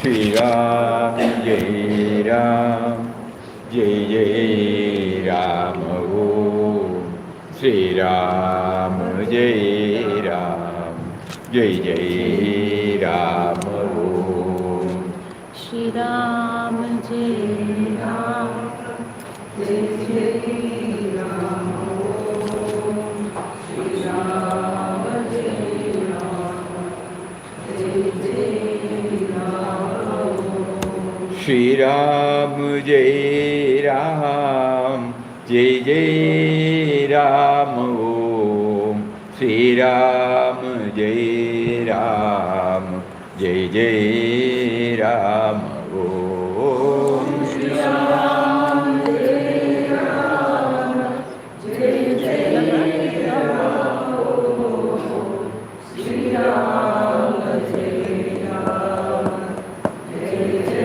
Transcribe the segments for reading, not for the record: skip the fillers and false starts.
Shri Ram, Jai Ram, Jai Jai Ram, Om. Shri Ram, Jai Ram, Jai Jai Ram, Om. Shri Ram, Jai Ram, Jai Jai Ram, Om. Shri Ram, Jai Ram, Jai Jai Ram, Om. Shri Ram, Jai Ram, Jai Jai Ram, Om. Shri Ram, Jai Ram, Jai Jai Ram, Om. Shri Ram, Jai Ram, Jai Jai Ram, Om.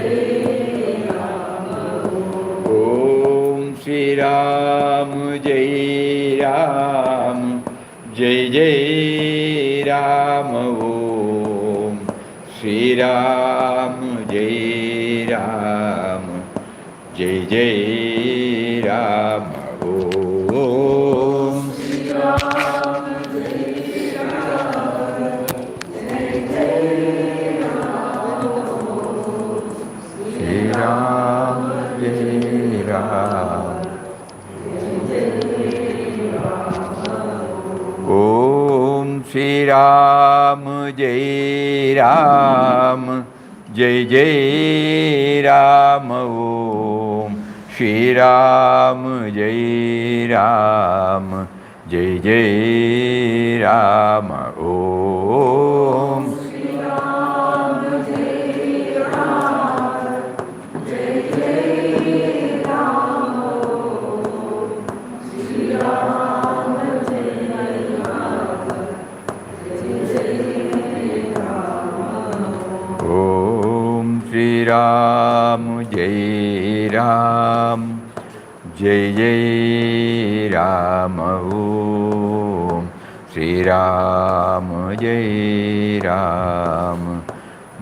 Shri Ram, Jai Ram, Jai Jai Ram, Om Shri Ram, Jai Ram, Jai Jai Ram, Om. Shri Ram, Jai Ram, Jai Jai Ram, Om. Shri Ram, Jai Ram, Jai Jai Ram, Shri Ram, Jai Ram. Om Shri Ram, Jai Ram, Jai Jai Ram, Om. Shri Ram, Jai Ram,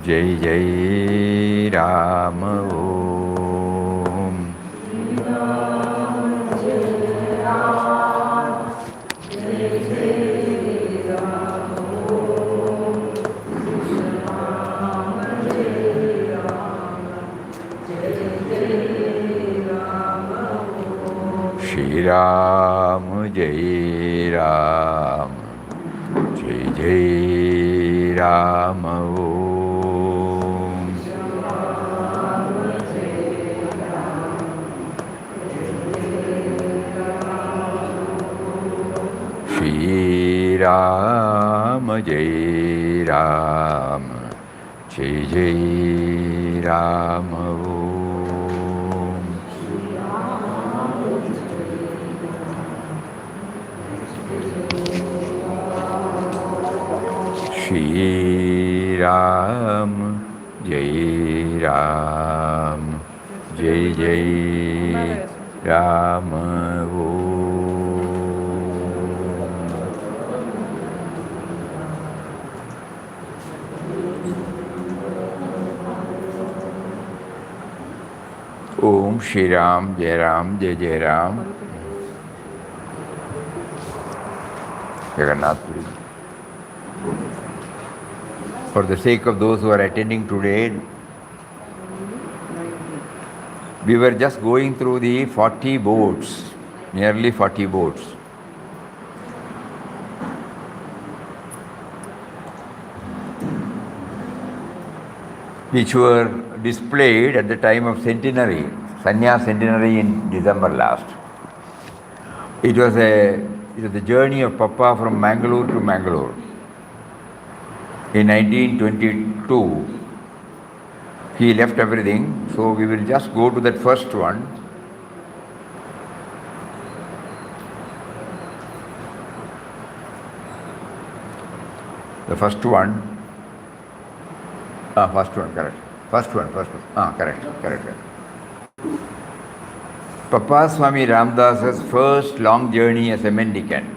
Jai Jai Ram, Om. Shri Ram, Jai Ram, Jai Jai Ram, Shri Ram, Jai Ram, Jai Jai Ram, Om Shri Ram, Jai Ram, Jai Jai Ram, Om. Shri Ram, Jai Ram, Jai Jai Ram, Om. Shri Ram, Jai Ram, Jai Jai Ram, Om. Shri Ram, Jai Ram, Jai Jai Ram, Om. Shri Ram, Jai Ram, Jai Jai Ram, Om. Om Shri Ram, Jai Ram, Jai Jai Ram. Jagannath Puri. For the sake of those who are attending today, we were just going through the 40 boats, nearly 40 boats. Which were displayed at the time of centenary, Sannyas centenary in December last. It was the journey of Papa from Mangalore to Mangalore. In 1922, he left everything, so we will just go to that first one. The first one. First one, correct. First one. Correct. Papa Swami Ramdas's first long journey as a mendicant.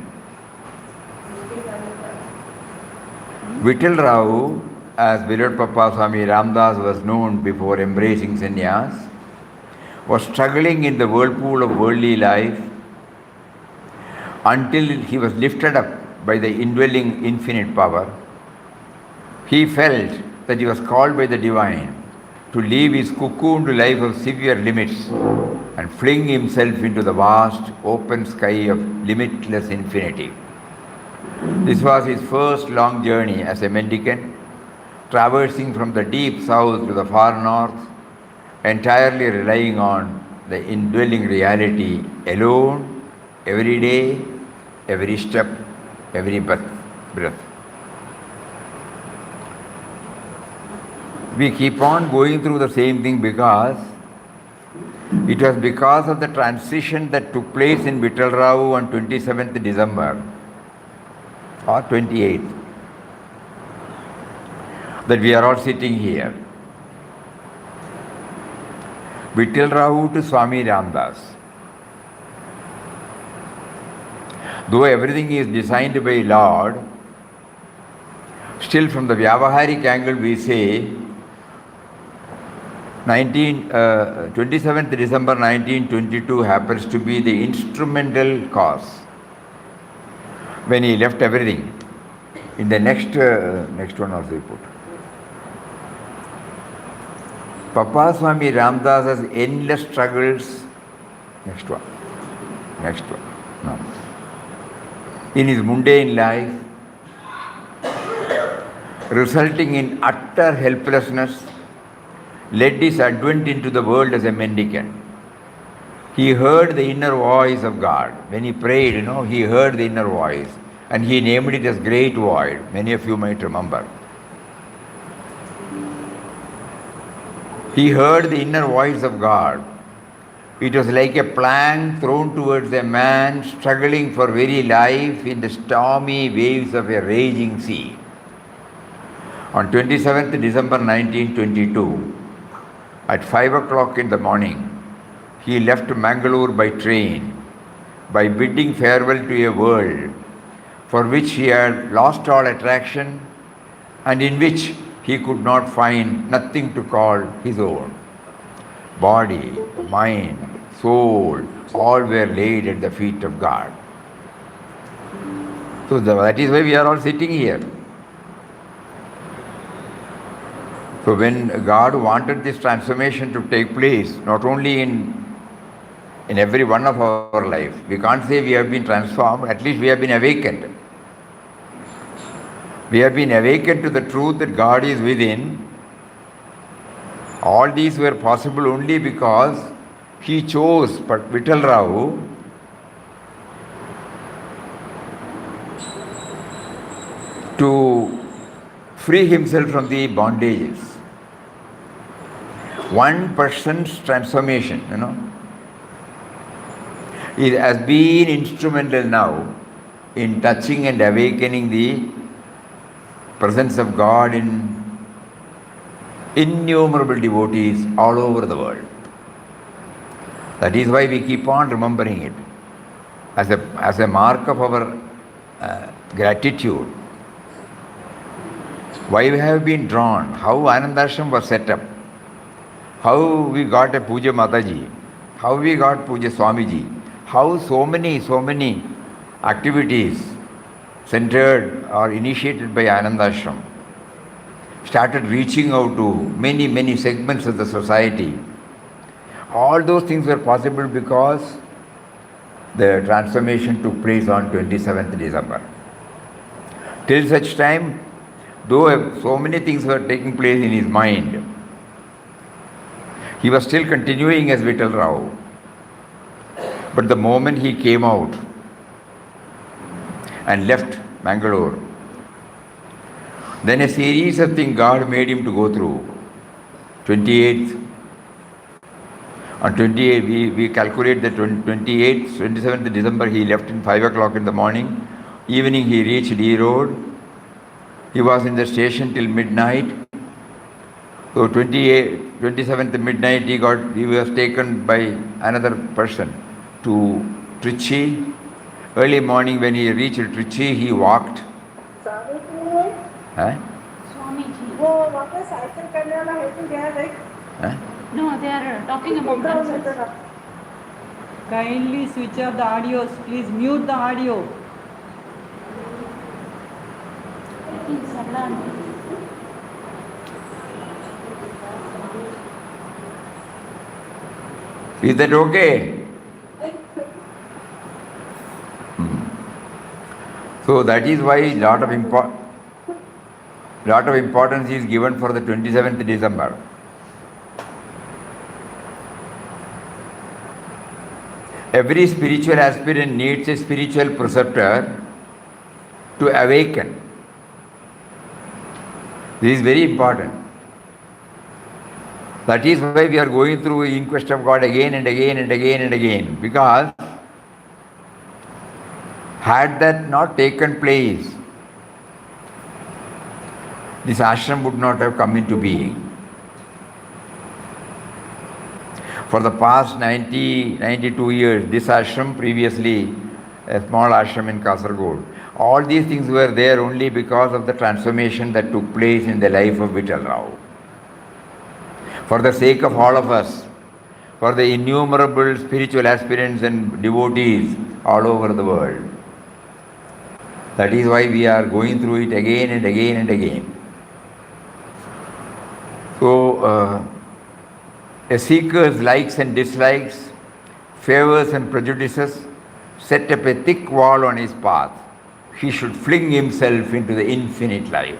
Vittal Rao as beloved Papa Swami Ramdas was known before embracing sannyas, was struggling in the whirlpool of worldly life until he was lifted up by the indwelling infinite power. He felt that he was called by the divine to leave his cocooned life of severe limits and fling himself into the vast open sky of limitless infinity. This was his first long journey as a mendicant, traversing from the deep south to the far north, entirely relying on the indwelling reality alone, every day, every step, every breath. We keep on going through the same thing because it was because of the transition that took place in Vittal Rao on 27th December or 28th that we are all sitting here. Vittal Rao to Swami Ramdas. Though everything is designed by Lord, still from the Vyavaharik angle we say 27th December 1922 happens to be the instrumental cause when he left everything. In the next one also we put. Papa Swami Ramdas has endless struggles. Next one. No. In his mundane life, resulting in utter helplessness, led his advent into the world as a mendicant. He heard the inner voice of God. When he prayed, he heard the inner voice and he named it as Great Void. Many of you might remember. He heard the inner voice of God. It was like a plank thrown towards a man struggling for very life in the stormy waves of a raging sea. On 27th December 1922, at 5 o'clock in the morning, he left Mangalore by train, by bidding farewell to a world for which he had lost all attraction and in which he could not find nothing to call his own. Body, mind, soul, all were laid at the feet of God. So that is why we are all sitting here. So when God wanted this transformation to take place, not only in every one of our life, we can't say we have been transformed, at least we have been awakened. We have been awakened to the truth that God is within. All these were possible only because he chose Vittal Rao to free himself from the bondages. One person's transformation, it has been instrumental now in touching and awakening the presence of God in innumerable devotees all over the world. That is why we keep on remembering it as a mark of our gratitude. Why we have been drawn, how Anandashram was set up, how we got a Puja Mataji, how we got Puja Swamiji, how so many activities centered or initiated by Anandashram started reaching out to many segments of the society. All those things were possible because the transformation took place on 27th December. Till such time, though so many things were taking place in his mind, he was still continuing as Vittal Rao. But the moment he came out and left Mangalore, then a series of things God made him to go through. 28th, on 28th, we calculate that 28th, 27th December he left in 5 o'clock in the morning. Evening he reached D Road. He was in the station till midnight. So 27th midnight he was taken by another person to Trichy. Early morning when he reached Trichy, he walked. Swamiji. वो वापस cycle करने वाला है तो क्या है? Huh? No, they are talking about themselves. Kindly switch off the audios. Please mute the audio. I think Sarla. Is that okay? So that is why lot of importance is given for the 27th December. Every spiritual aspirant needs a spiritual preceptor to awaken. This is very important. That is why we are going through Inquest of God again and again and again and again. Because had that not taken place, this ashram would not have come into being. For the past 92 years, this ashram, previously a small ashram in Kasaragod, all these things were there only because of the transformation that took place in the life of Vittal Rao. For the sake of all of us, for the innumerable spiritual aspirants and devotees all over the world. That is why we are going through it again and again and again. So, a seeker's likes and dislikes, favors and prejudices set up a thick wall on his path. He should fling himself into the infinite life.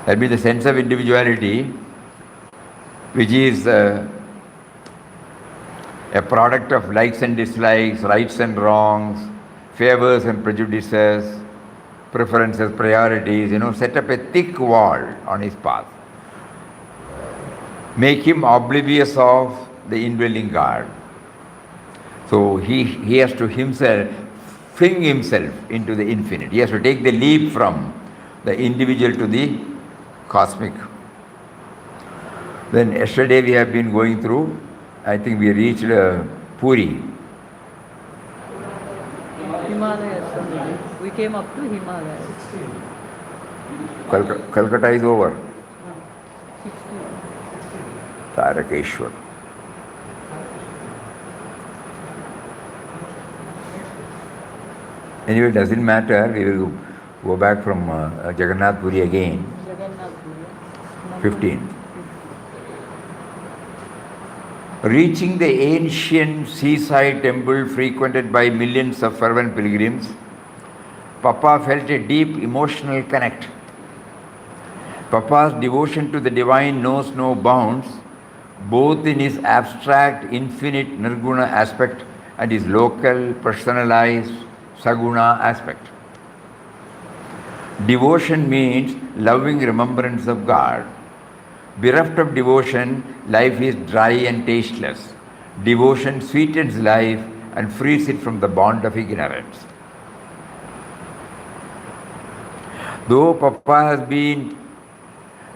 That means the sense of individuality, which is a product of likes and dislikes, rights and wrongs, favors and prejudices, preferences, priorities, set up a thick wall on his path. Make him oblivious of the indwelling God. So he has to himself fling himself into the infinite. He has to take the leap from the individual to the cosmic. Then yesterday we have been going through, I think we reached Puri. Himalayas. We came up to Himalayas. Calcutta is over. 60. Tarakeshwar. Anyway, it doesn't matter. We will go back from Jagannath Puri again. Jagannath Puri. 15. Reaching the ancient seaside temple frequented by millions of fervent pilgrims, Papa felt a deep emotional connect. Papa's devotion to the divine knows no bounds, both in his abstract, infinite Nirguna aspect and his local, personalized, Saguna aspect. Devotion means loving remembrance of God. Bereft of devotion, life is dry and tasteless. Devotion sweetens life and frees it from the bond of ignorance. Though Papa has been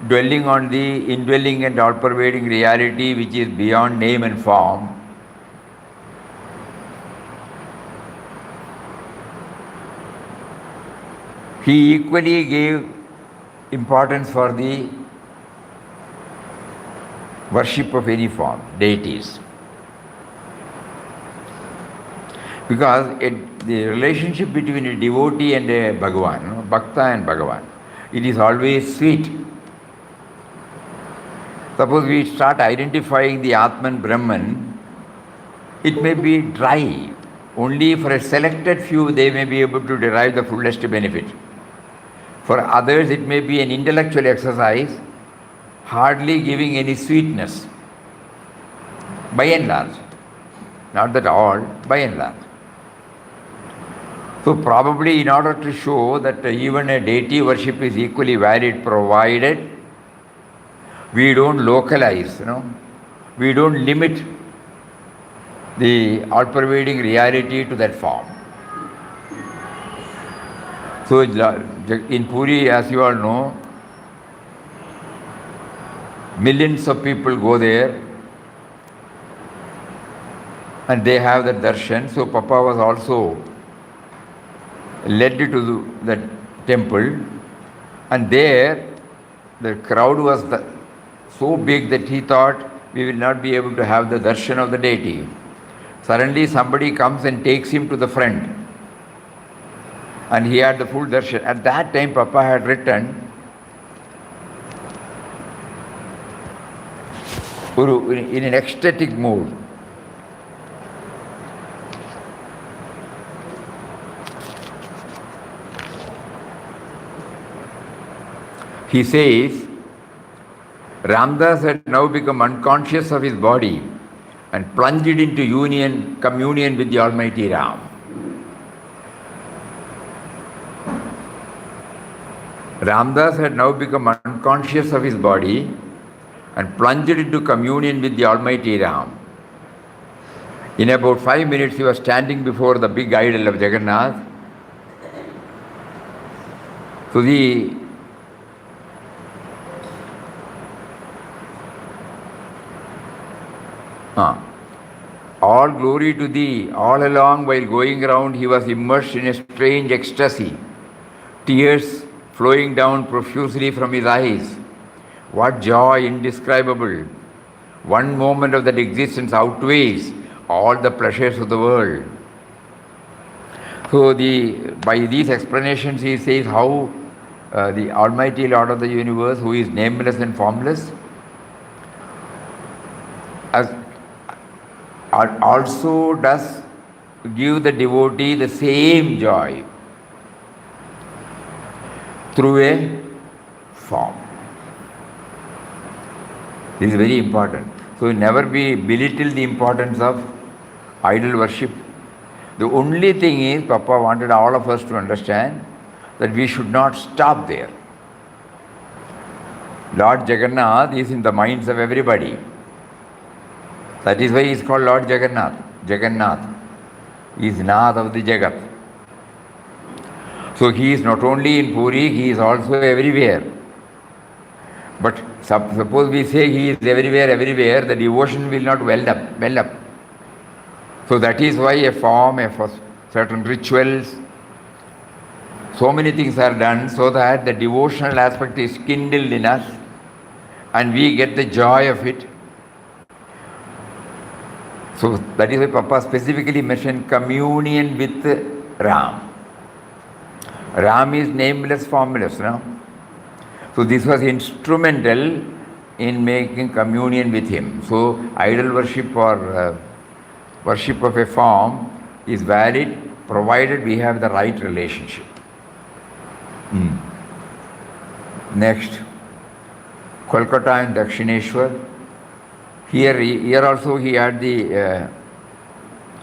dwelling on the indwelling and all-pervading reality which is beyond name and form, he equally gave importance for the worship of any form, deities. Because the relationship between a devotee and a Bhagavan, Bhakta and Bhagavan, it is always sweet. Suppose we start identifying the Atman Brahman, it may be dry. Only for a selected few they may be able to derive the fullest benefit. For others it may be an intellectual exercise, hardly giving any sweetness. By and large. Not that all, by and large. So probably in order to show that even a deity worship is equally valid, provided we don't localize, we don't limit the all-pervading reality to that form. So in Puri, as you all know, millions of people go there and they have the darshan. So Papa was also led to the temple, and there the crowd was so big that he thought we will not be able to have the darshan of the deity. Suddenly somebody comes and takes him to the front. And he had the full darshan. At that time, Papa had written, in an ecstatic mood. He says, Ramdas had now become unconscious of his body and plunged into communion with the Almighty Ram. Ramdas had now become unconscious of his body and plunged into communion with the Almighty Ram. In about 5 minutes, he was standing before the big idol of Jagannath. So all glory to thee. All along while going around, he was immersed in a strange ecstasy, tears flowing down profusely from his eyes. What joy indescribable! One moment of that existence outweighs all the pleasures of the world. So by these explanations he says how the Almighty Lord of the universe, who is nameless and formless, also does give the devotee the same joy through a form. This is very important. So never belittle the importance of idol worship. The only thing is, Papa wanted all of us to understand that we should not stop there. Lord Jagannath is in the minds of everybody. That is why he is called Lord Jagannath. Jagannath is Nath of the Jagat. So he is not only in Puri, he is also everywhere. But suppose we say he is everywhere, the devotion will not well up. So that is why a form, certain rituals, so many things are done so that the devotional aspect is kindled in us and we get the joy of it. So that is why Papa specifically mentioned communion with Ram. Ram is nameless, formless, no? So this was instrumental in making communion with him. So idol worship or worship of a form is valid provided we have the right relationship. Next, Kolkata and Dakshineshwar. Here also he had the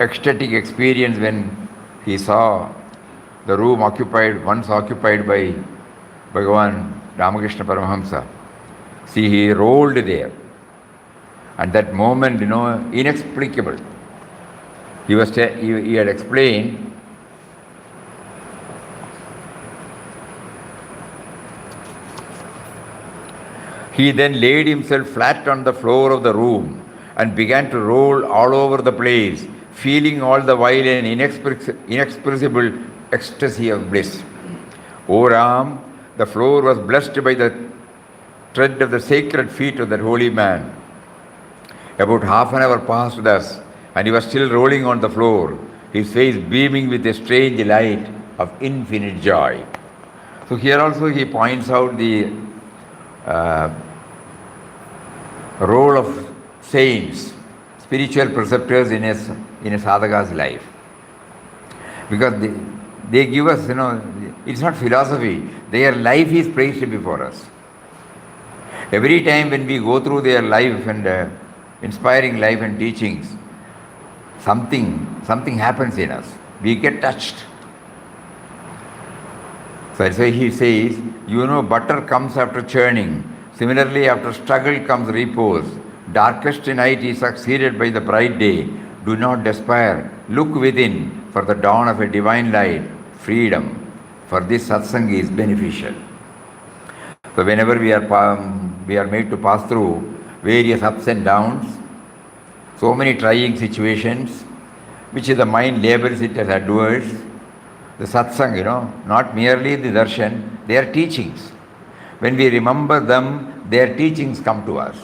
ecstatic experience when he saw the room once occupied by Bhagavan Ramakrishna Paramahamsa. See, he rolled there. And that moment, inexplicable. He had explained he then laid himself flat on the floor of the room and began to roll all over the place, feeling all the while an inexpressible ecstasy of bliss. O Ram, the floor was blessed by the tread of the sacred feet of that holy man. About half an hour passed thus, and he was still rolling on the floor, his face beaming with a strange light of infinite joy. So here also he points out the role of saints, spiritual preceptors in a sadhaka's life. Because they give us, it's not philosophy, their life is placed before us. Every time when we go through their life and inspiring life and teachings, something happens in us. We get touched. So that's why he says, butter comes after churning. Similarly, after struggle comes repose. Darkest night is succeeded by the bright day. Do not despair. Look within for the dawn of a divine light, freedom. For this satsang is beneficial. So whenever we are made to pass through various ups and downs, so many trying situations, which the mind labels it as adverse, the satsang, not merely the darshan, they are teachings. when we remember them, their teachings come to us.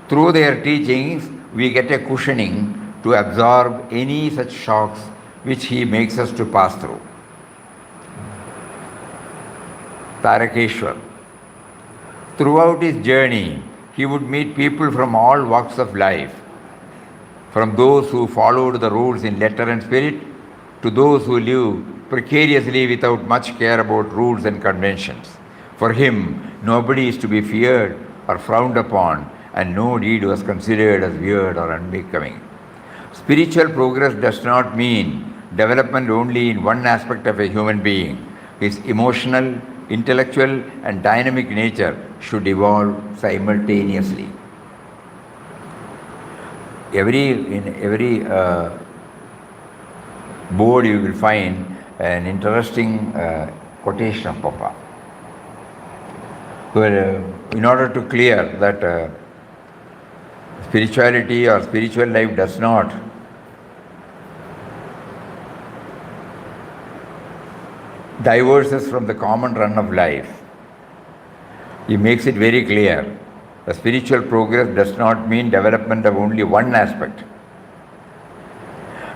Through their teachings, we get a cushioning to absorb any such shocks which he makes us to pass through. Tarakeshwar. Throughout his journey, he would meet people from all walks of life, from those who followed the rules in letter and spirit to those who live precariously without much care about rules and conventions. For him, nobody is to be feared or frowned upon, and no deed was considered as weird or unbecoming. Spiritual progress does not mean development only in one aspect of a human being. His emotional, intellectual, and dynamic nature should evolve simultaneously. In every board you will find an interesting quotation of Papa. So, in order to clear that spirituality or spiritual life does not diverges from the common run of life, he makes it very clear. The spiritual progress does not mean development of only one aspect.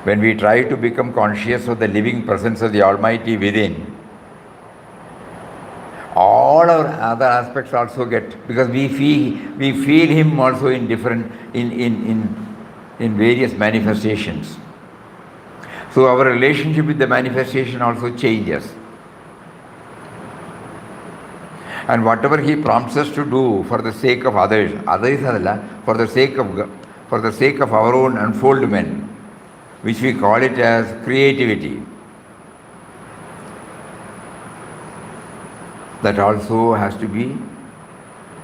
When we try to become conscious of the living presence of the Almighty within, all our other aspects also get, because we feel Him also in different, in various manifestations. So our relationship with the manifestation also changes. And whatever He prompts us to do for the sake of others, for the sake of our own unfoldment, which we call it as creativity, that also has to be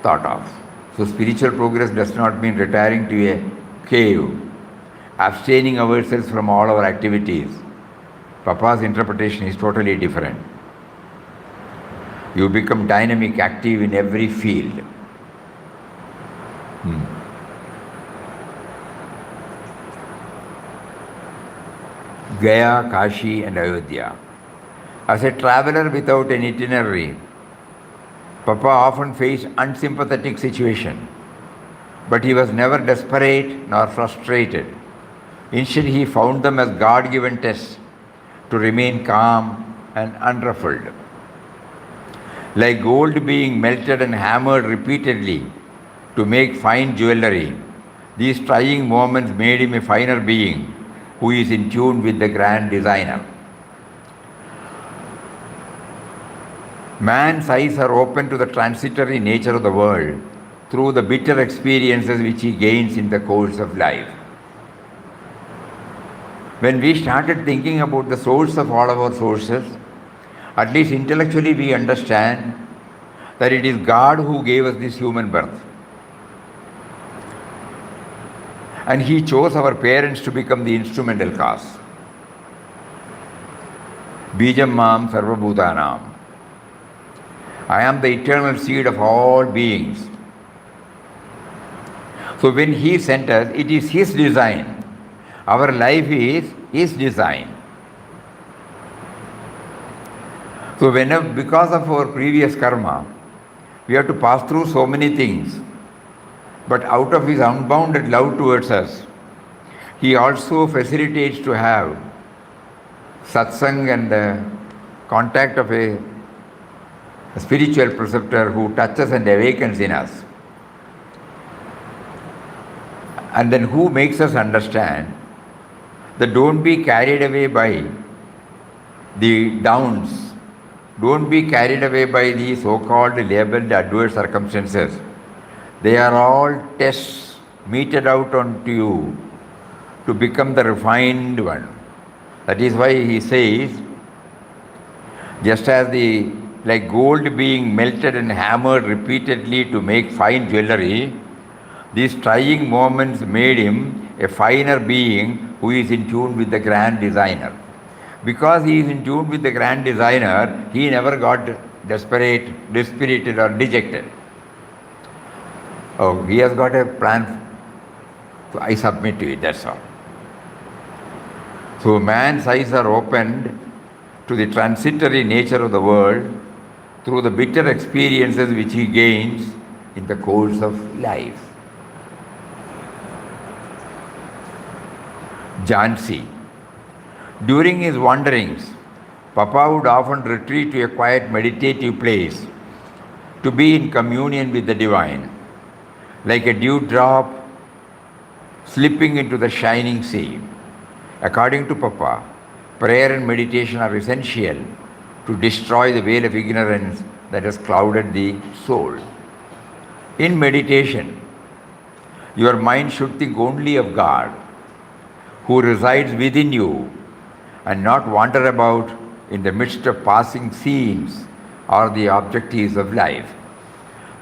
thought of. So spiritual progress does not mean retiring to a cave, abstaining ourselves from all our activities. Papa's interpretation is totally different. You become dynamic, active in every field. Gaya, Kashi and Ayodhya. As a traveler without an itinerary, Papa often faced unsympathetic situations, but he was never desperate nor frustrated. Instead, he found them as God-given tests to remain calm and unruffled. Like gold being melted and hammered repeatedly to make fine jewelry, these trying moments made him a finer being who is in tune with the grand designer. Man's eyes are open to the transitory nature of the world through the bitter experiences which he gains in the course of life. When we started thinking about the source of all our sources, at least intellectually we understand that it is God who gave us this human birth. And He chose our parents to become the instrumental cause. Bijam Mam Sarvabhutanam. I am the eternal seed of all beings. So when He sent us, it is His design. Our life is His design. So whenever, because of our previous karma, we have to pass through so many things. But out of His unbounded love towards us, He also facilitates to have satsang and contact of a spiritual preceptor who touches and awakens in us. And then who makes us understand that don't be carried away by the downs, don't be carried away by the so-called labeled adverse circumstances. They are all tests meted out onto you to become the refined one. That is why he says, just as like gold being melted and hammered repeatedly to make fine jewelry, these trying moments made him a finer being who is in tune with the grand designer. Because he is in tune with the grand designer, he never got desperate, dispirited or dejected. Oh, he has got a plan, so I submit to it, that's all. So man's eyes are opened to the transitory nature of the world through the bitter experiences which he gains in the course of life. Jhansi. During his wanderings, Papa would often retreat to a quiet meditative place to be in communion with the divine, like a dewdrop slipping into the shining sea. According to Papa, prayer and meditation are essential to destroy the veil of ignorance that has clouded the soul. In meditation, your mind should think only of God, who resides within you, and not wander about in the midst of passing scenes or the objectives of life.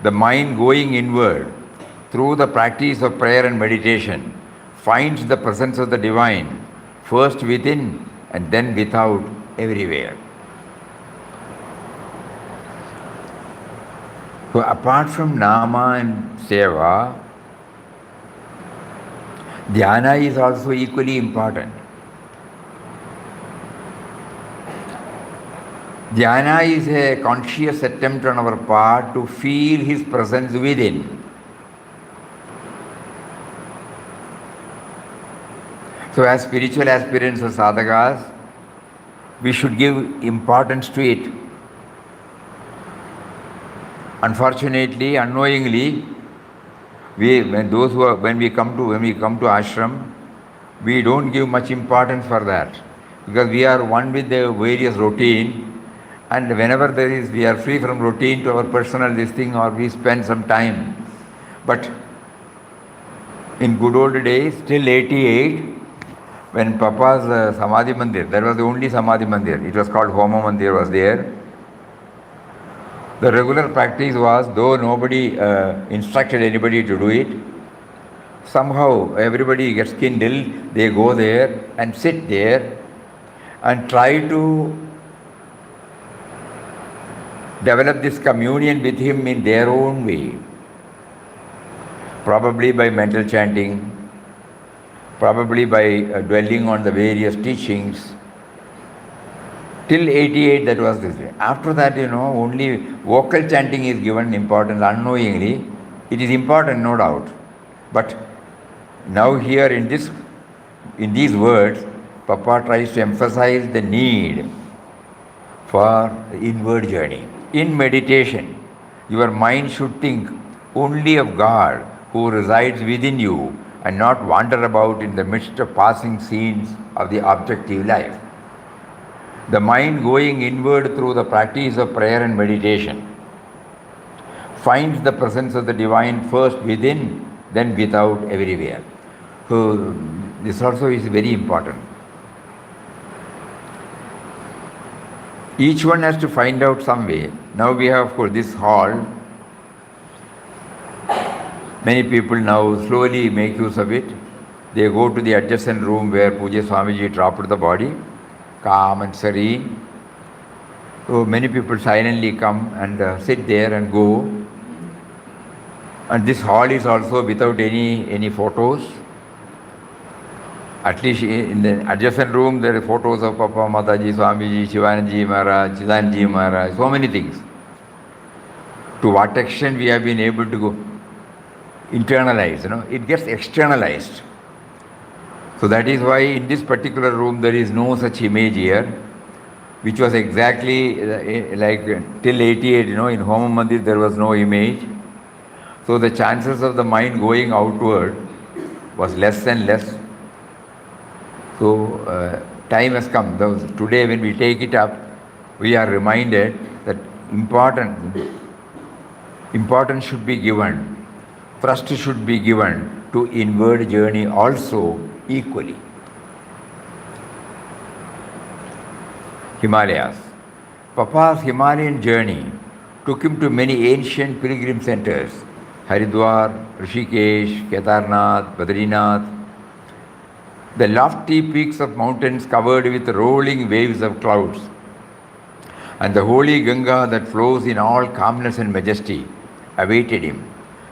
The mind going inward through the practice of prayer and meditation finds the presence of the divine first within and then without everywhere. So apart from Nama and Seva, Dhyana is also equally important. Dhyana is a conscious attempt on our part to feel His presence within. So as spiritual aspirants or sadhakas, we should give importance to it. Unfortunately, unknowingly, when we come to ashram, we don't give much importance for that, because we are one with the various routine, and whenever we are free from routine to our personal this thing, or we spend some time. But in good old days, till 88, when Papa's Samadhi Mandir, there was the only Samadhi Mandir, it was called Homa Mandir, was there. The regular practice was, though nobody instructed anybody to do it, somehow everybody gets kindled, they go there and sit there and try to develop this communion with Him in their own way. Probably by mental chanting, probably by dwelling on the various teachings. Till 88, that was this way. After that, only vocal chanting is given importance unknowingly. It is important, no doubt. But now here in these words, Papa tries to emphasize the need for the inward journey. In meditation, your mind should think only of God, who resides within you, and not wander about in the midst of passing scenes of the objective life. The mind going inward through the practice of prayer and meditation finds the presence of the divine first within, then without everywhere. So this also is very important. Each one has to find out some way. Now we have, of course, this hall. Many people now slowly make use of it. They go to the adjacent room where Puja Swamiji dropped the body, calm and serene. So many people silently come and sit there and go. And this hall is also without any photos. At least in the adjacent room there are photos of Papa, Mataji, Swamiji, Shivananji Maharaj, Chidanji Maharaj, so many things. To what extent we have been able to go internalize, it gets externalized. So that is why in this particular room there is no such image here, which was exactly like till 88, in Homa Mandir there was no image. So the chances of the mind going outward was less and less. So time has come. Today when we take it up, we are reminded that importance should be given, thrust should be given to inward journey also equally. Himalayas. Papa's Himalayan journey took him to many ancient pilgrim centers, Haridwar, Rishikesh, Kedarnath, Badrinath, the lofty peaks of mountains covered with rolling waves of clouds, and the holy Ganga that flows in all calmness and majesty awaited him.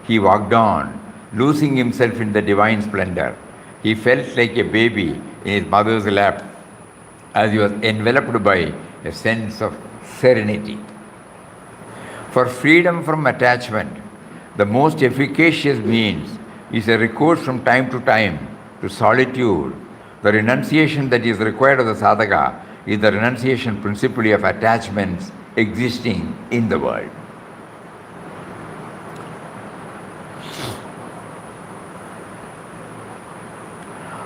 He walked on, losing himself in the divine splendor. He felt like a baby in his mother's lap as he was enveloped by a sense of serenity. For freedom from attachment, the most efficacious means is a recourse from time to time to solitude. The renunciation that is required of the sadhaka is the renunciation principally of attachments existing in the world.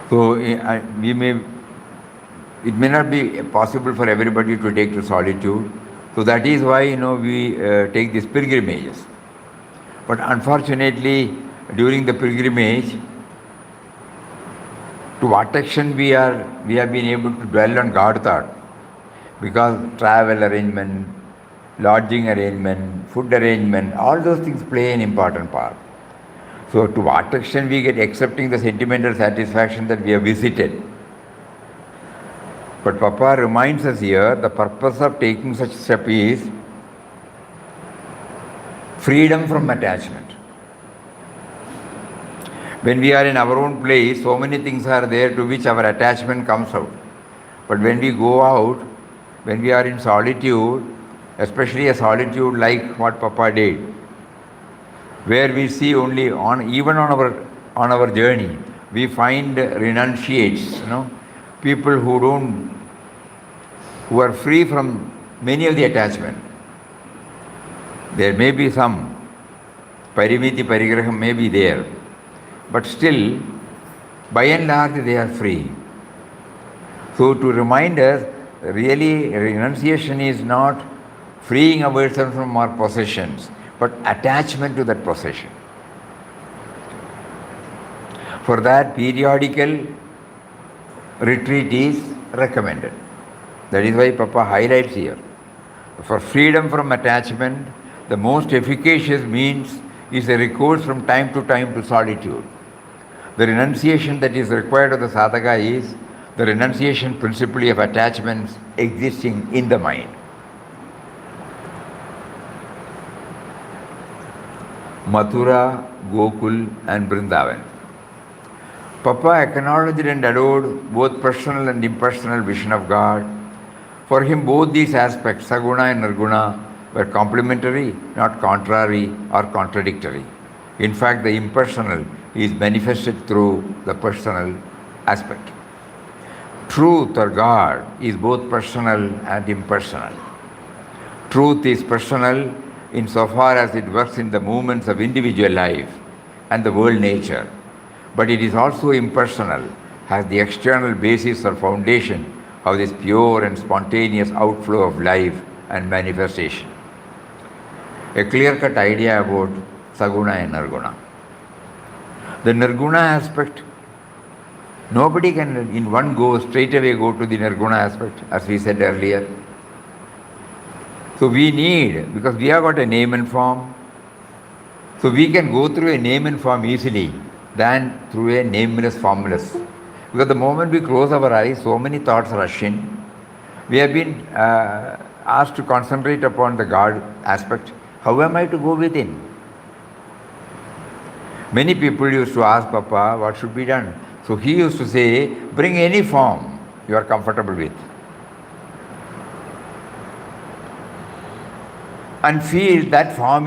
So it may not be possible for everybody to take to solitude. So that is why we take these pilgrimages. But unfortunately, during the pilgrimage, to what extent we have been able to dwell on God thought, because travel arrangement, lodging arrangement, food arrangement, all those things play an important part. So to what extent we get accepting the sentimental satisfaction that we have visited. But Papa reminds us here, the purpose of taking such step is freedom from attachment. When we are in our own place, so many things are there to which our attachment comes out. But when we go out, when we are in solitude, especially a solitude like what Papa did, where we see only even on our journey, we find renunciates, people who are free from many of the attachment. There may be some parimiti parigraham may be there, but still, by and large, they are free. So to remind us, really renunciation is not freeing ourselves from our possessions, but attachment to that possession. For that, periodical retreat is recommended. That is why Papa highlights here. For freedom from attachment, the most efficacious means is a recourse from time to time to solitude. The renunciation that is required of the sadhaka is the renunciation principally of attachments existing in the mind. Mathura, Gokul and Vrindavan. Papa acknowledged and adored both personal and impersonal vision of God. For him, both these aspects, Saguna and Nirguna, were complementary, not contrary or contradictory. In fact, the impersonal is manifested through the personal aspect. Truth or God is both personal and impersonal. Truth is personal insofar as it works in the movements of individual life and the world nature, but it is also impersonal, has the external basis or foundation of this pure and spontaneous outflow of life and manifestation. A clear-cut idea about Saguna and Nirguna. The Nirguna aspect, nobody can in one go straight away go to the Nirguna aspect, as we said earlier. So we need, because we have got a name and form, so we can go through a name and form easily than through a nameless, formless. Because the moment we close our eyes, so many thoughts rush in. We have been asked to concentrate upon the God aspect. How am I to go within? Many people used to ask Papa, what should be done? So he used to say, bring any form you are comfortable with. And feel that form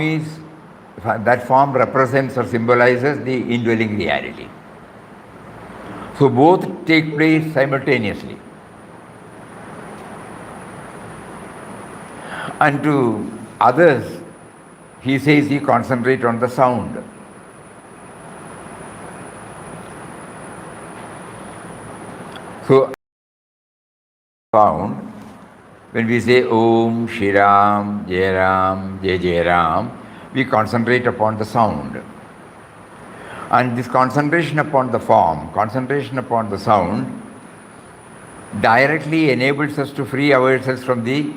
represents or symbolizes the indwelling reality. So both take place simultaneously. And to others, he says he concentrates on the sound. So, sound, when we say Om, Shri Ram, Jai Ram, Jai Jai Ram, we concentrate upon the sound. And this concentration upon the form, concentration upon the sound, directly enables us to free ourselves from the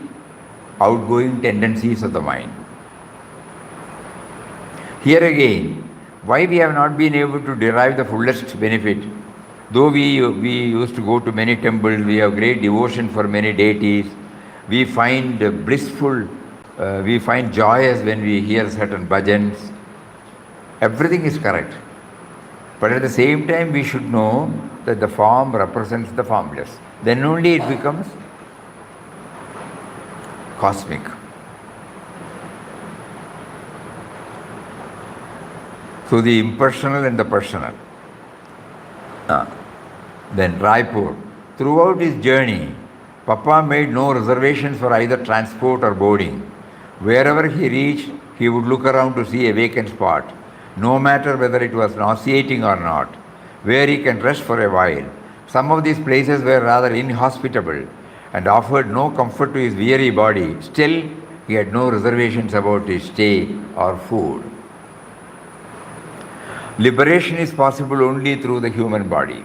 outgoing tendencies of the mind. Here again, why we have not been able to derive the fullest benefit, though we used to go to many temples, we have great devotion for many deities, we find blissful, we find joyous when we hear certain bhajans, everything is correct. But at the same time, we should know that the form represents the formless. Then only it becomes cosmic. So the impersonal and the personal. Then Raipur. Throughout his journey, Papa made no reservations for either transport or boarding. Wherever he reached, he would look around to see a vacant spot, no matter whether it was nauseating or not, where he can rest for a while. Some of these places were rather inhospitable and offered no comfort to his weary body. Still, he had no reservations about his stay or food. Liberation is possible only through the human body.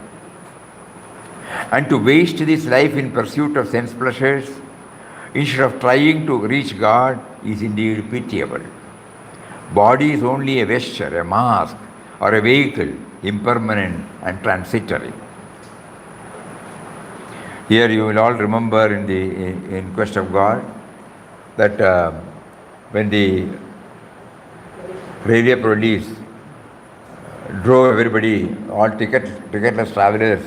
And to waste this life in pursuit of sense pleasures, instead of trying to reach God, is indeed pitiable. Body is only a vesture, a mask, or a vehicle, impermanent and transitory. Here you will all remember in Quest of God that when the railway police drove everybody, all ticketless travelers,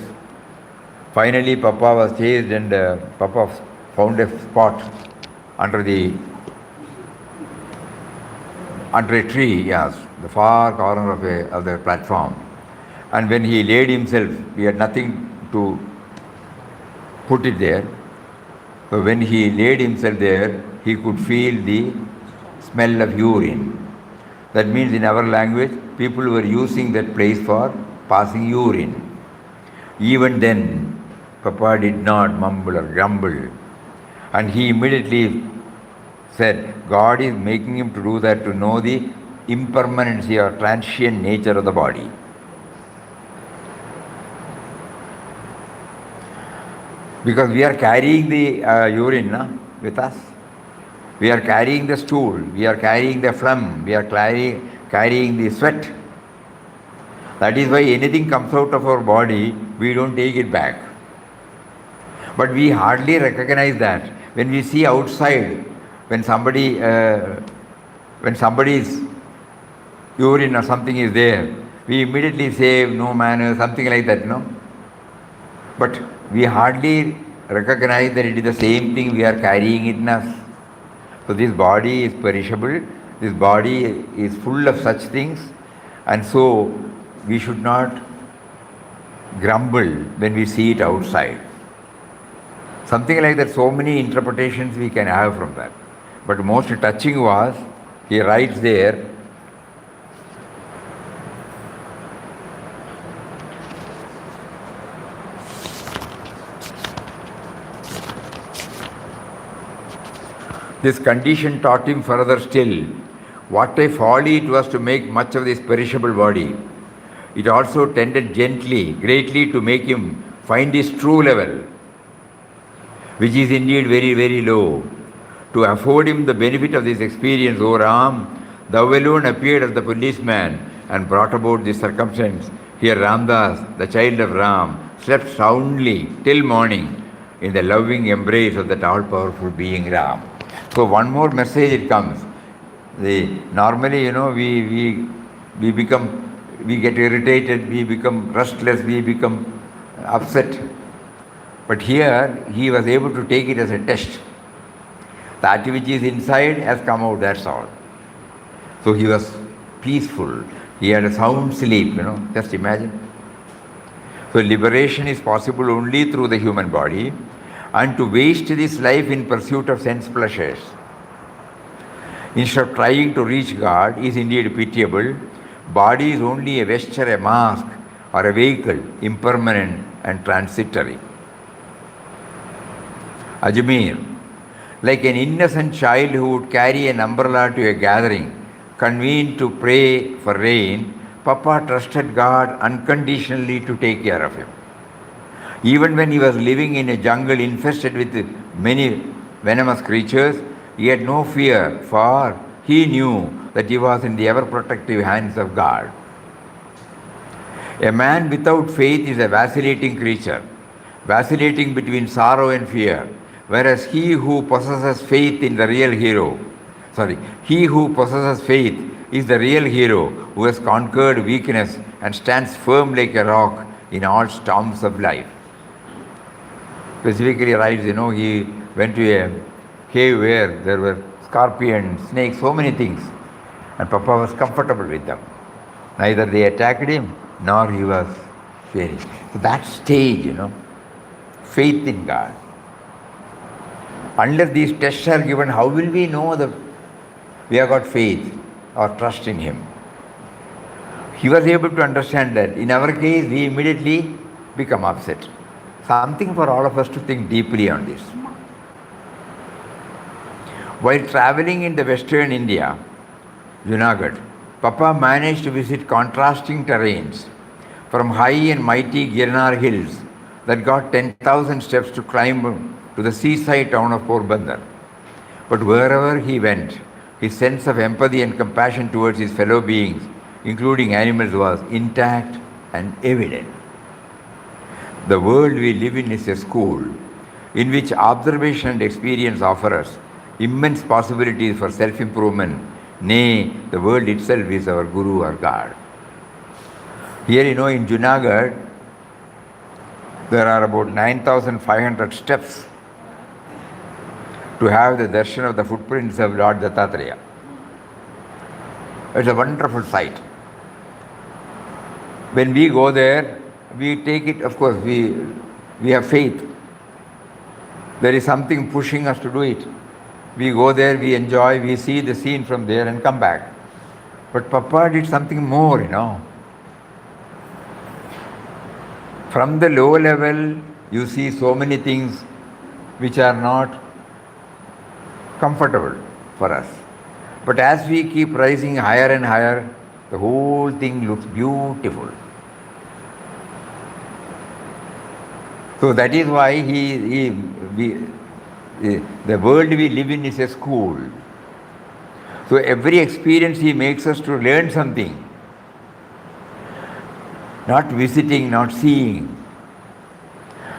finally Papa was chased and Papa found a spot under a tree, yes, the far corner of the platform. And when he laid himself, he had nothing to put it there. So when he laid himself there, he could feel the smell of urine. That means in our language, people were using that place for passing urine. Even then, Papa did not mumble or grumble. And he immediately said, God is making him to do that to know the impermanency or transient nature of the body. Because we are carrying the urine with us. We are carrying the stool. We are carrying the phlegm. We are carrying the sweat. That is why anything comes out of our body, we don't take it back. But we hardly recognize that. When we see outside, when somebody's urine or something is there, we immediately say, no manners, something like that, no? But we hardly recognize that it is the same thing we are carrying in us. So this body is perishable, this body is full of such things, and so we should not grumble when we see it outside. Something like that, so many interpretations we can have from that. But most touching was, he writes there, this condition taught him further still what a folly it was to make much of this perishable body. It also tended greatly to make him find his true level, which is indeed very, very low. To afford him the benefit of this experience, O Ram, thou alone appeared as the policeman and brought about this circumstance. Here Ramdas, the child of Ram, slept soundly till morning in the loving embrace of that all-powerful being Ram. So one more message it comes. Normally, we get irritated, we become restless, we become upset. But here, he was able to take it as a test. That which is inside has come out, that's all. So he was peaceful. He had a sound sleep, just imagine. So liberation is possible only through the human body, and to waste this life in pursuit of sense pleasures, instead of trying to reach God, is indeed pitiable. Body is only a vesture, a mask, or a vehicle, impermanent and transitory. Ajmer. Like an innocent child who would carry an umbrella to a gathering, convened to pray for rain, Papa trusted God unconditionally to take care of him. Even when he was living in a jungle infested with many venomous creatures, he had no fear, for he knew that he was in the ever-protective hands of God. A man without faith is a vacillating creature, vacillating between sorrow and fear, whereas he who possesses faith is the real hero, who has conquered weakness and stands firm like a rock in all storms of life. Specifically writes, he went to a cave where there were scorpions, snakes, so many things, and Papa was comfortable with them. Neither they attacked him, nor he was fearing. So that stage, faith in God. Unless these tests are given, how will we know that we have got faith or trust in Him? He was able to understand that. In our case, we immediately become upset. Something for all of us to think deeply on this. While traveling in the western India, Junagadh, Papa managed to visit contrasting terrains, from high and mighty Girnar hills that got 10,000 steps to climb to the seaside town of Porbandar. But wherever he went, his sense of empathy and compassion towards his fellow beings, including animals, was intact and evident. The world we live in is a school in which observation and experience offer us immense possibilities for self-improvement. Nay, the world itself is our Guru or God. Here, in Junagadh, there are about 9,500 steps to have the darshan of the footprints of Lord Dattatreya. It's a wonderful sight. When we go there, we take it, of course, we have faith. There is something pushing us to do it. We go there, we enjoy, we see the scene from there and come back. But Papa did something more, From the low level, you see so many things which are not comfortable for us. But as we keep rising higher and higher, the whole thing looks beautiful. So that is why the world we live in is a school. So every experience he makes us to learn something. Not visiting, not seeing.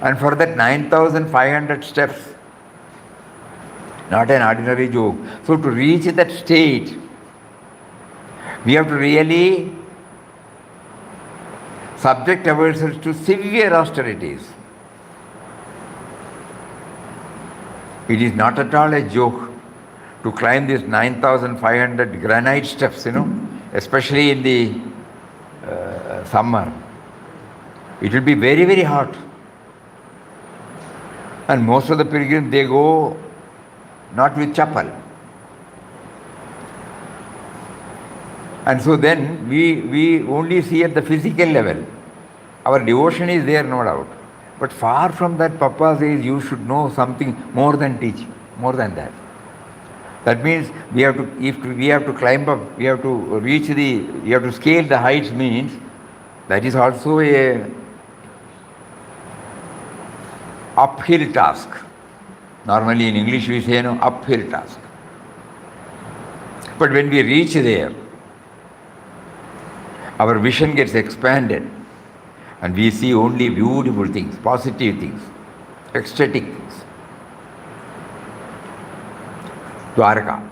And for that 9,500 steps, not an ordinary joke. So to reach that state, we have to really subject ourselves to severe austerities. It is not at all a joke to climb these 9,500 granite steps, especially in the summer. It will be very, very hot. And most of the pilgrims, they go not with chappal. And so then we only see at the physical level. Our devotion is there, no doubt. But far from that, Papa says you should know something more than teaching, more than that. That means if we have to climb up, we have to scale the heights, means that is also a uphill task. Normally in English we say uphill task. But when we reach there, our vision gets expanded and we see only beautiful things, positive things, ecstatic things. Dwarka.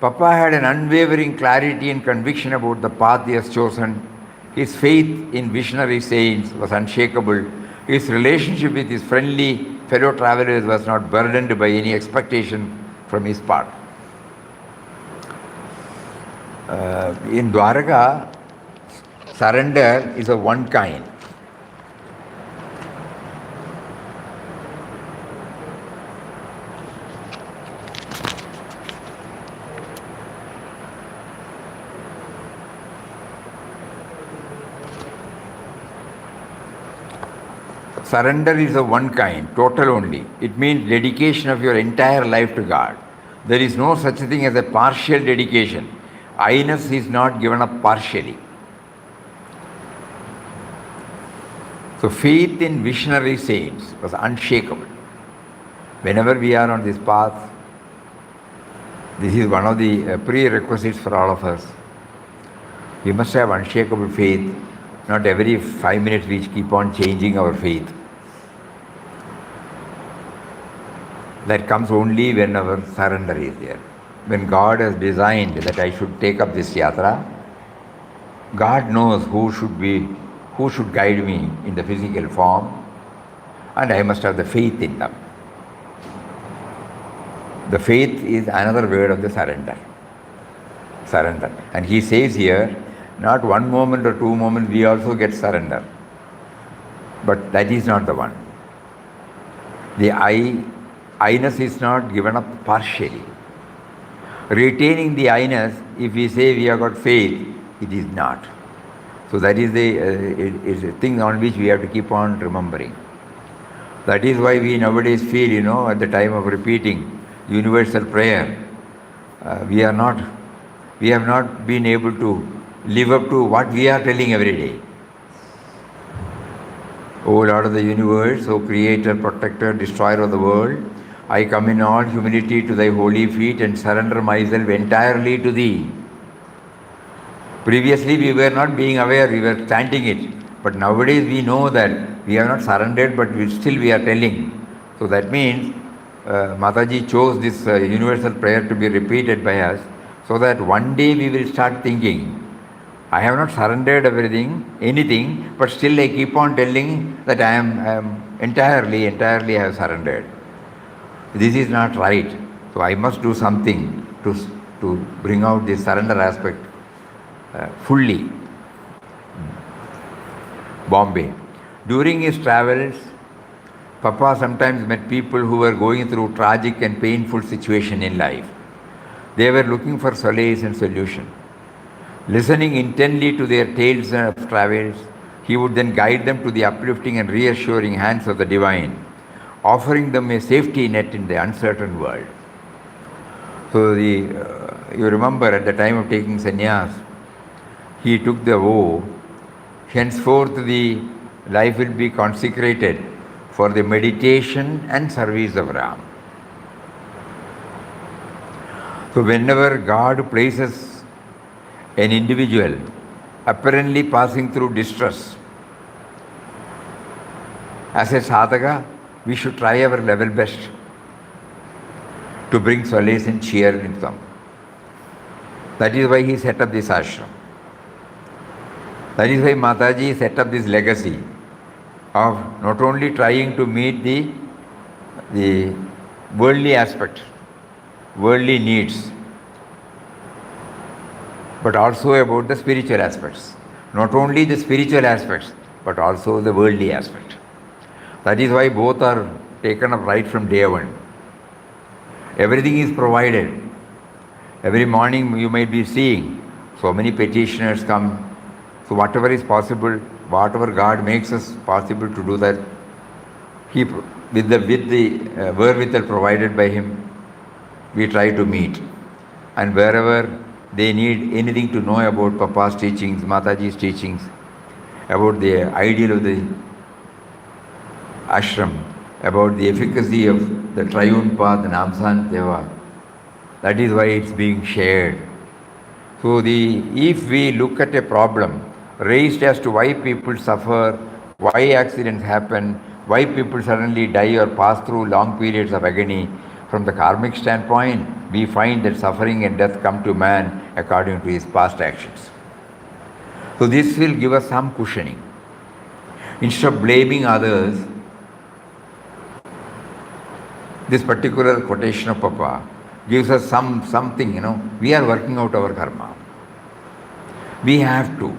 Papa had an unwavering clarity and conviction about the path he has chosen. His faith in visionary saints was unshakable. His relationship with his friendly fellow travelers was not burdened by any expectation from his part. In Dwarka, surrender is of one kind. Surrender is of one kind, total only. It means dedication of your entire life to God. There is no such thing as a partial dedication. I-ness is not given up partially. So faith in visionary saints was unshakable. Whenever we are on this path, this is one of the prerequisites for all of us. We must have unshakable faith. Not every 5 minutes we keep on changing our faith. That comes only when our surrender is there. When God has designed that I should take up this yatra, God knows who should guide me in the physical form, and I must have the faith in them. The faith is another word of the surrender. Surrender. And he says here, not 1 moment or 2 moments, we also get surrender. But that is not the one. The I-ness is not given up partially. Retaining the I-ness, if we say we have got faith, it is not. So that is is a thing on which we have to keep on remembering. That is why we nowadays feel, at the time of repeating universal prayer, we have not been able to live up to what we are telling every day. O Lord of the universe, O Creator, Protector, Destroyer of the world, I come in all humility to thy holy feet and surrender myself entirely to thee. Previously we were not being aware, we were chanting it. But nowadays we know that we have not surrendered, but still we are telling. So that means Mataji chose this universal prayer to be repeated by us, so that one day we will start thinking, I have not surrendered anything, but still I keep on telling that I am entirely I have surrendered. This is not right. So I must do something to bring out this surrender aspect fully. Bombay. During his travels, Papa sometimes met people who were going through tragic and painful situation in life. They were looking for solace and solution. Listening intently to their tales of travels, he would then guide them to the uplifting and reassuring hands of the divine, offering them a safety net in the uncertain world. So you remember at the time of taking sannyas, he took the vow, henceforth the life will be consecrated for the meditation and service of Ram. So whenever God places an individual apparently passing through distress, as a sadhaka, we should try our level best to bring solace and cheer into them. That is why he set up this ashram. That is why Mataji set up this legacy of not only trying to meet the worldly aspect, worldly needs, but also about the spiritual aspects. Not only the spiritual aspects, but also the worldly aspect. That is why both are taken up right from day one. Everything is provided. Every morning you might be seeing so many petitioners come. So whatever is possible, whatever God makes us possible to do that, with the wherewithal provided by Him, we try to meet. And wherever they need anything to know about Papa's teachings, Mataji's teachings, about the ideal of the ashram, about the efficacy of the triune path, the Namsan Deva, that is why it's being shared. So if we look at a problem raised as to why people suffer, why accidents happen, why people suddenly die or pass through long periods of agony, from the karmic standpoint, we find that suffering and death come to man according to his past actions. So this will give us some cushioning. Instead of blaming others, this particular quotation of Papa gives us something, we are working out our karma. We have to.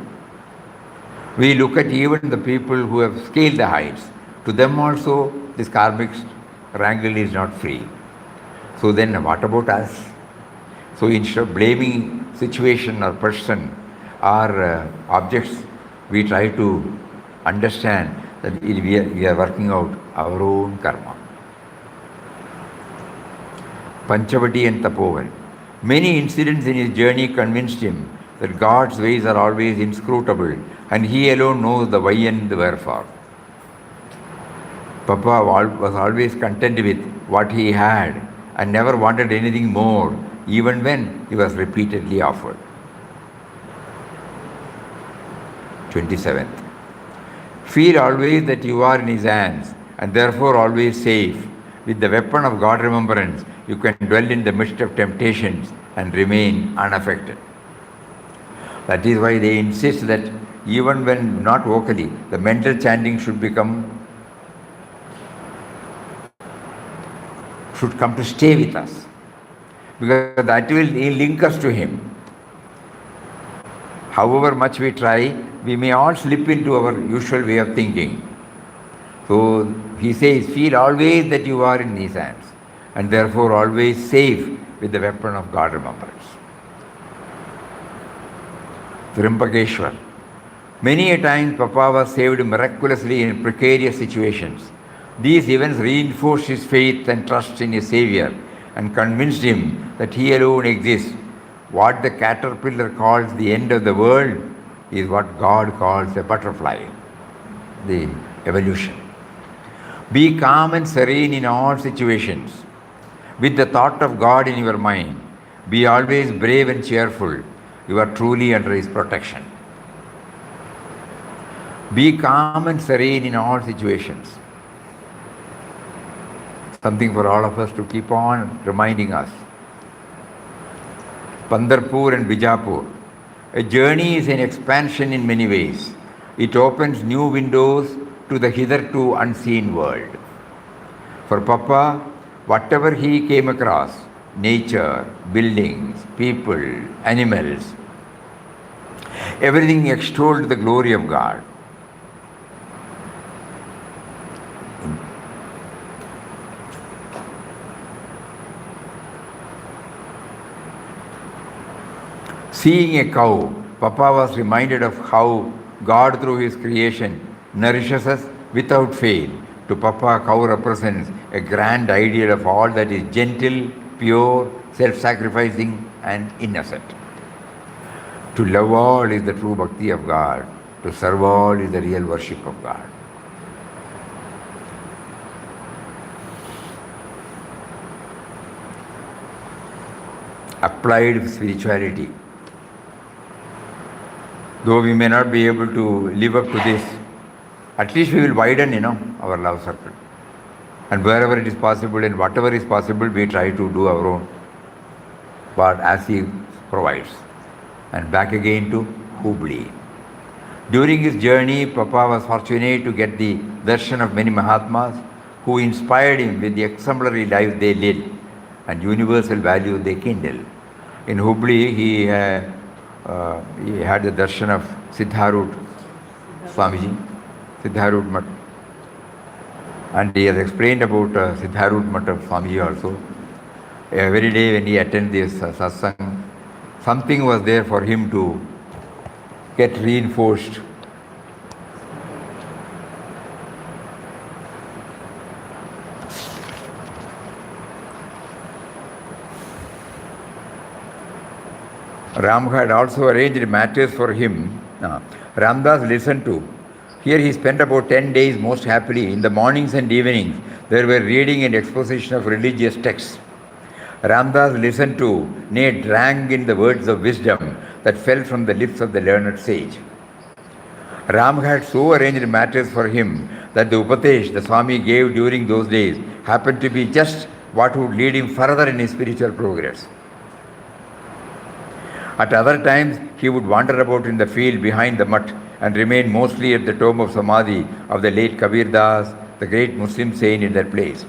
We look at even the people who have scaled the heights. To them also, this karmic wrangle is not free. So then what about us? So instead of blaming situation or person or objects, we try to understand that we are working out our own karma. Panchavati and Tapovan. Many incidents in his journey convinced him that God's ways are always inscrutable and He alone knows the why and the wherefore. Papa was always content with what he had and never wanted anything more, even when he was repeatedly offered. 27th. Feel always that you are in His hands and therefore always safe. With the weapon of God remembrance, you can dwell in the midst of temptations and remain unaffected. That is why they insist that even when not vocally, the mental chanting should come to stay with us, because that will link us to Him. however much we try, we may all slip into our usual way of thinking. So he says, feel always that you are in his hands, and therefore always safe with the weapon of God remembrance. Trimbakeshwar. Many a time Papa was saved miraculously in precarious situations. These events reinforced his faith and trust in his Savior and convinced him that he alone exists. What the caterpillar calls the end of the world is what God calls a butterfly, the evolution. Be calm and serene in all situations. With the thought of God in your mind, be always brave and cheerful. You are truly under his protection. Be calm and serene in all situations. Something for all of us to keep on reminding us. Pandarpur and Bijapur. A journey is an expansion in many ways. It opens new windows to the hitherto unseen world. For Papa, whatever he came across, nature, buildings, people, animals, everything extolled the glory of God. Seeing a cow, Papa was reminded of how God through his creation nourishes us without fail. To Papa, cow represents a grand ideal of all that is gentle, pure, self-sacrificing and innocent. To love all is the true bhakti of God. To serve all is the real worship of God. Applied spirituality. Though we may not be able to live up to this, at least we will widen, our love circle. And wherever it is possible and whatever is possible, we try to do our own, but as he provides. And back again to Hubli. During his journey, Papa was fortunate to get the darshan of many Mahatmas who inspired him with the exemplary life they led and universal values they kindle. In Hubli, he had the darshan of Siddharut Swamiji, Siddharut Mat. And he has explained about Siddharut Mat of Swamiji also. Every day when he attended this satsang, something was there for him to get reinforced. Ram had also arranged matters for him. Ramdas listened to. Here he spent about 10 days most happily. In the mornings and evenings, there were reading and exposition of religious texts. Ramdas listened to, nay, drank in the words of wisdom that fell from the lips of the learned sage. Ram had so arranged matters for him that the Upadesh the Swami gave during those days happened to be just what would lead him further in his spiritual progress. At other times, he would wander about in the field behind the mutt and remain mostly at the tomb of Samadhi of the late Kabir Das, the great Muslim saint in that place.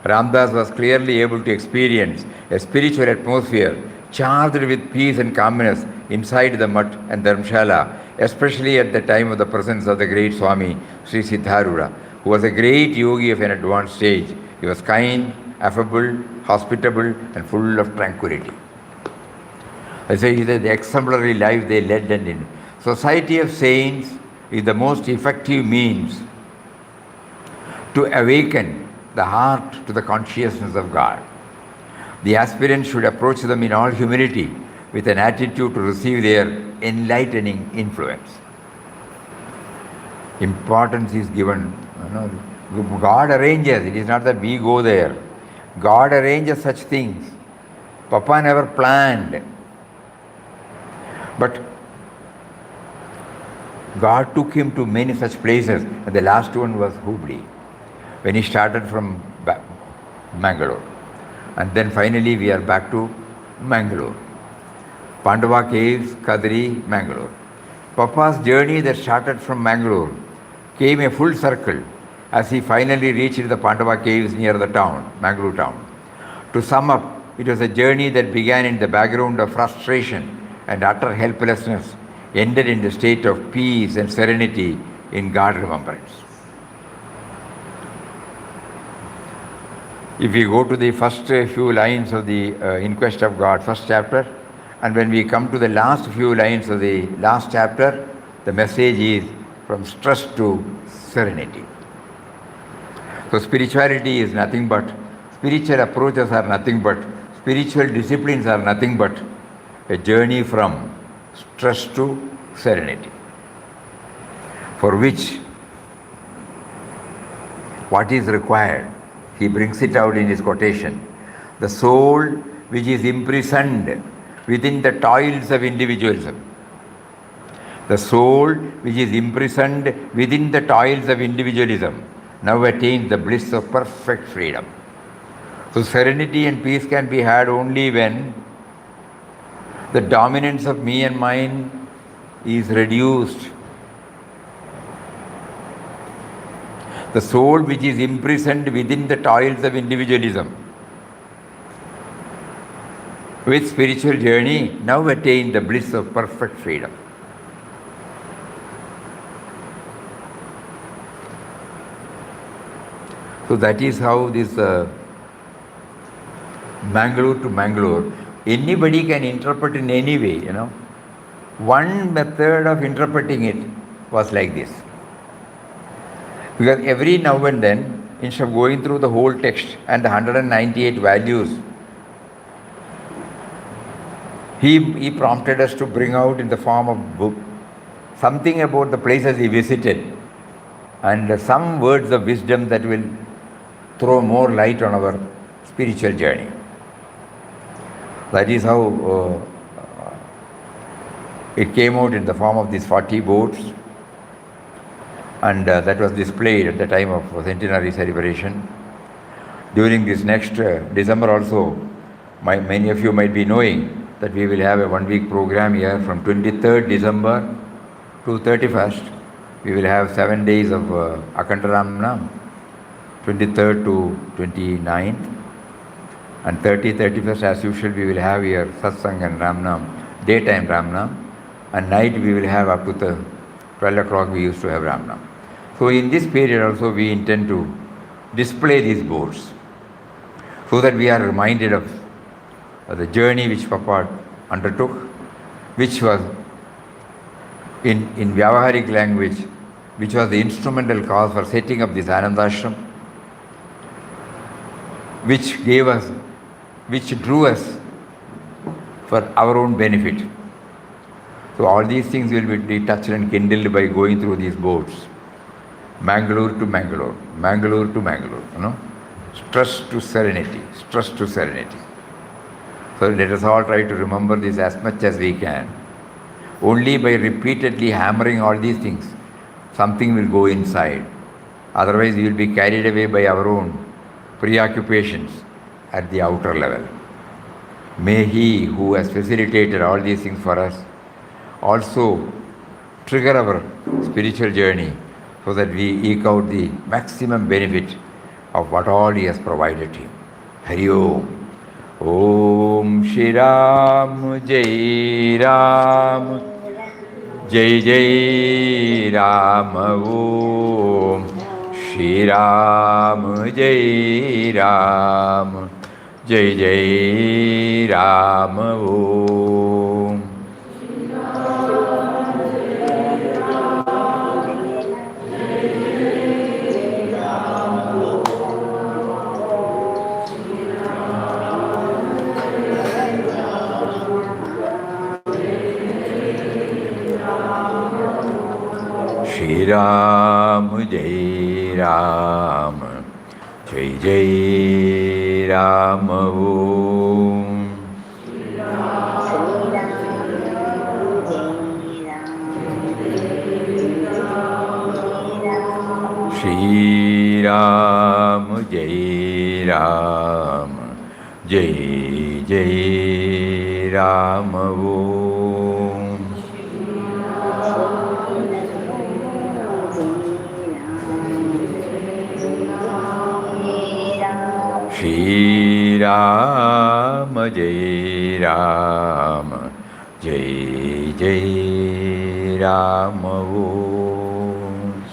Ramdas was clearly able to experience a spiritual atmosphere charged with peace and calmness inside the mutt and Dharmshala, especially at the time of the presence of the great Swami, Sri Siddharudha, who was a great yogi of an advanced stage. He was kind, affable, hospitable, and full of tranquility. I say he said the exemplary life they led, and in society of saints is the most effective means to awaken the heart to the consciousness of God. The aspirant should approach them in all humility with an attitude to receive their enlightening influence. Importance is given. God arranges. It is not that we go there. God arranges such things. Papa never planned. But God took him to many such places. And the last one was Hubli, when he started from Mangalore. And then finally we are back to Mangalore. Pandava Caves, Kadri, Mangalore. Papa's journey that started from Mangalore came a full circle as he finally reached the Pandava Caves near the town, Mangalore town. To sum up, it was a journey that began in the background of frustration and utter helplessness enter in the state of peace and serenity in God remembrance. If we go to the first few lines of the In Quest of God, first chapter, and when we come to the last few lines of the last chapter, the message is from stress to serenity. So spirituality is nothing but, spiritual approaches are nothing but, spiritual disciplines are nothing but a journey from stress to serenity, for which what is required, he brings it out in his quotation. The soul which is imprisoned within the toils of individualism. The soul which is imprisoned within the toils of individualism now attains the bliss of perfect freedom. So serenity and peace can be had only when the dominance of me and mine is reduced. The soul which is imprisoned within the toils of individualism with spiritual journey now attain the bliss of perfect freedom. So that is how this Mangalore to Mangalore, anybody can interpret in any way, One method of interpreting it was like this. Because every now and then, instead of going through the whole text and the 198 values, he prompted us to bring out in the form of book something about the places he visited and some words of wisdom that will throw more light on our spiritual journey. That is how it came out in the form of these 40 boards, and that was displayed at the time of centenary celebration. During this next December also, many of you might be knowing that we will have a 1-week program here from 23rd December to 31st. We will have 7 days of Akhanda Ramnam, 23rd to 29th, and 31st as usual we will have here Satsang and Ramnam, daytime Ramnam, and night we will have up to the 12 o'clock we used to have Ramnam. So in this period also we intend to display these boards so that we are reminded of the journey which Papa undertook, which was in Vyavaharik language, which was the instrumental cause for setting up this Anandashram, which drew us for our own benefit. So all these things will be touched and kindled by going through these boards. Mangalore to Mangalore, Mangalore to Mangalore, stress to serenity, stress to serenity. So let us all try to remember this as much as we can. Only by repeatedly hammering all these things, something will go inside. Otherwise, we will be carried away by our own preoccupations at the outer level. May He who has facilitated all these things for us also trigger our spiritual journey so that we eke out the maximum benefit of what all He has provided Him. Hari Om. Om Shri Ram Jai Ram Jai Jai Ram Om Shri Ram Jai Ram Jai Jai Ram Om. Shri Ram Jai Ram Jai Jai Ram Om. Shri Ram Jai Ram Jai Jai Ram Om. Shri Ram Jai Ram Jai Jai Ram Om.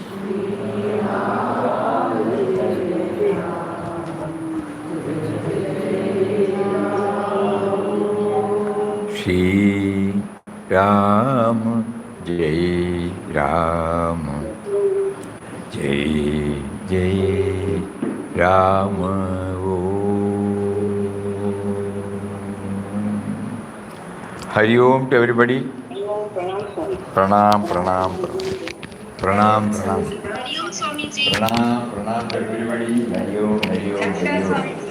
Shri Ram, Jai Ram, Jai Jai Ram Om. Hari Om to everybody. Pranam, pranam, pranam, pranam. Pranam, pranam to everybody. Hari Om, Hari Om, Hari Om.